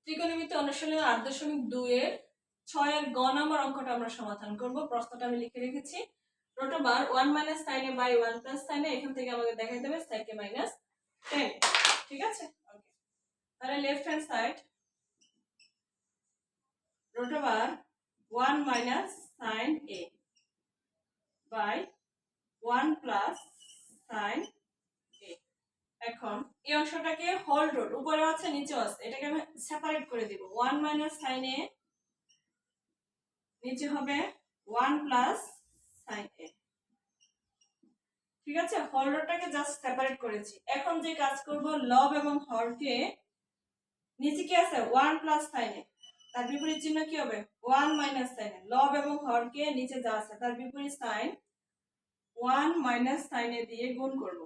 ত্রিকোণমিতি অনুশীলনী ৮.২ এর ৬ এর গ নম্বর অঙ্কটা আমরা সমাধান করব। প্রশ্নটা আমি লিখে রেখেছি। Root over 1 - sin a by 1 + sin a, এখান থেকে আমাদের দেখাই দেবে sec a - tan। ঠিক আছে, ওকে। তাহলে left hand side root over 1 - sin a by 1 + sin a। এখন এই অংশটাকে হোল রুট, উপরে আছে নিচেও আছে, এটাকে আমি সেপারেট করে দিব। 1 - sin a নিচে হবে 1 + sin a। ঠিক আছে, হোল রুটটাকে জাস্ট সেপারেট করেছি। এখন যে কাজ করব, লব এবং হরকে, নিচে কি আছে 1 + sin a, তার বিপরীত চিহ্ন কি হবে 1 - sin a। লব এবং হরকে নিচে যা আছে তার বিপরীত সাইন 1 - sin a দিয়ে গুণ করব।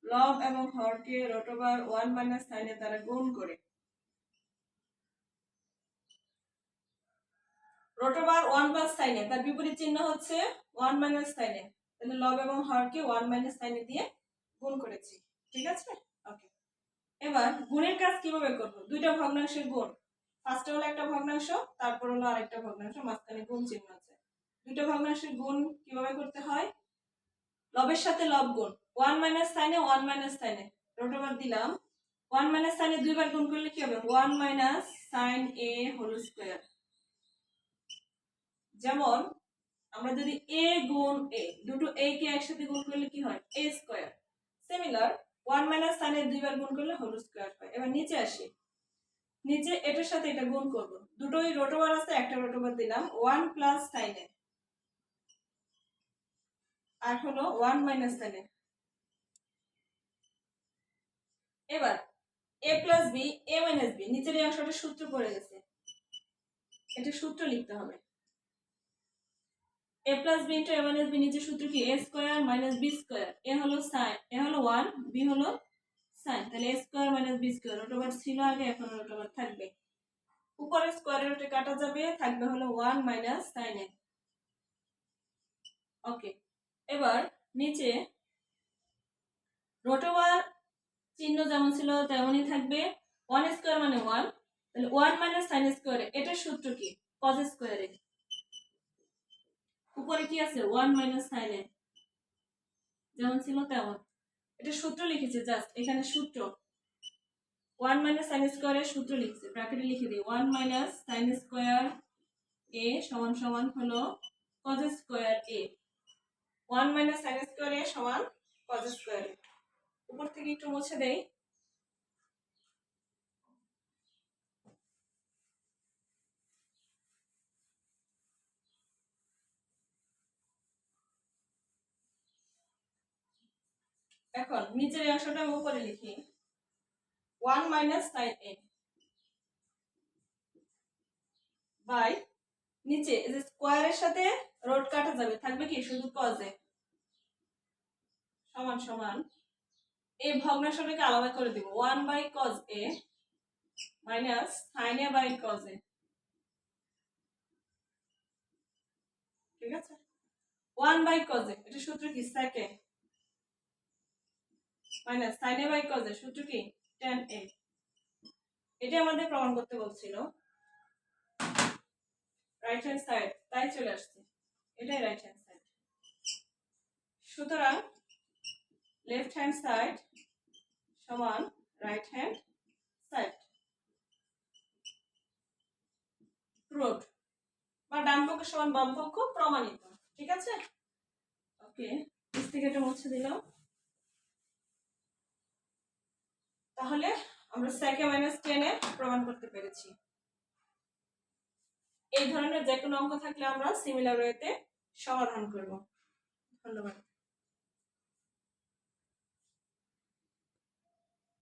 লব এবং হরকে রোটোবার 1 - sin a দ্বারা গুণ করে রোটোবার 1 + sin a, তার বিপরীত চিহ্ন হচ্ছে 1 - sin a। তাহলে লব এবং হরকে 1 - sin a দিয়ে গুণ করেছি। ঠিক আছে, ওকে। এবার গুণের কাজ কিভাবে করব? দুইটা ভগ্নাংশের গুণ, ফার্স্টে হলো একটা ভগ্নাংশ, তারপর হলো আরেকটা ভগ্নাংশ, মাঝখানে গুণ চিহ্ন আছে। দুইটা ভগ্নাংশের গুণ কিভাবে করতে হয়? লবের সাথে লব গুণ, 1 - sin a 1 - sin a, রোটোবার দিলাম 1 - sin a দুইবার গুণ করলে কি হবে 1 - sin a হোল স্কয়ার। যেমন আমরা যদি a গুণ a, দুটো a কে একসাথে গুণ করলে কি হয় a square. Similar 1 - sin a দুইবার গুণ করলে হোল স্কয়ার হয়। এবার নিচে আসি, নিচে এটার সাথে এটা গুণ করব, দুটোই রোটোবার আছে, একটা রোটোবার দিলাম 1 + sin a আর হলো 1 - sin a। এবার a + b a - b, নিচের এই অংশটা সূত্র পড়ে গেছে, এটা সূত্র লিখতে হবে। a + b * a - b, নিচে সূত্র কি a square - b square. a হলো sin, a হলো 1, b হলো sin, তাহলে a স্কয়ার - b স্কয়ার, রোটোবার ছিল আগে, এখন রোটোবার থাকবে। উপরে স্কয়ার রুটে কাটা যাবে, থাকবে হলো 1 - sin a। ওকে। এবার নিচে রোটোবার চিহ্ন যেমন ছিল তেমনই থাকবে, 1 স্কয়ার মানে 1, তাহলে 1 - sin স্কয়ার, এটার সূত্র কি cos স্কয়ারে। উপরে কি আছে 1 - sin a, যেমন ছিল তেমন, এটা সূত্র লিখেছে জাস্ট, এখানে সূত্র 1 - sin স্কয়ারের সূত্র লিখছে, ব্র্যাকেটে লিখে দিই 1 - sin স্কয়ার a সমান হলো cos square a। 1 - sin square a সমান cos স্কয়ার a। উপর থেকে একটু মুছে দেই। এখন নিচের অংশটা আমি উপরে লিখি 1 - sin a বাই, নিচে এই যে স্কয়ারের সাথে রুট কাটা যাবে, থাকবে কি শুধু cos a সমান এই ভগ্নাংশটাকে আলাদা করে দিব 1/cos a minus sin a by cos a। ঠিক আছে, 1/cos a, এটা সূত্র কি sec a minus sin a by cos a, সূত্র কি tan a। এটা আমাদের প্রমাণ করতে বলছিল রাইট হ্যান্ড সাইড, তাই চলে আসছে, এটাই রাইট হ্যান্ড সাইড। সুতরাং লেফট হ্যান্ড সাইড সমান রাইট হ্যান্ড সাইড, প্রুভড, বা ডান পক্ষ সমান বাম পক্ষ প্রমাণিত। ঠিক আছে, ওকে। নিচ থেকে এটা মুছে দিলাম। তাহলে আমরা sec a - tan a প্রমাণ করতে পেরেছি। এই ধরনের যে কোনো অঙ্ক থাকলে আমরা সিমিলার ওয়েতে সমাধান করব। ধন্যবাদ।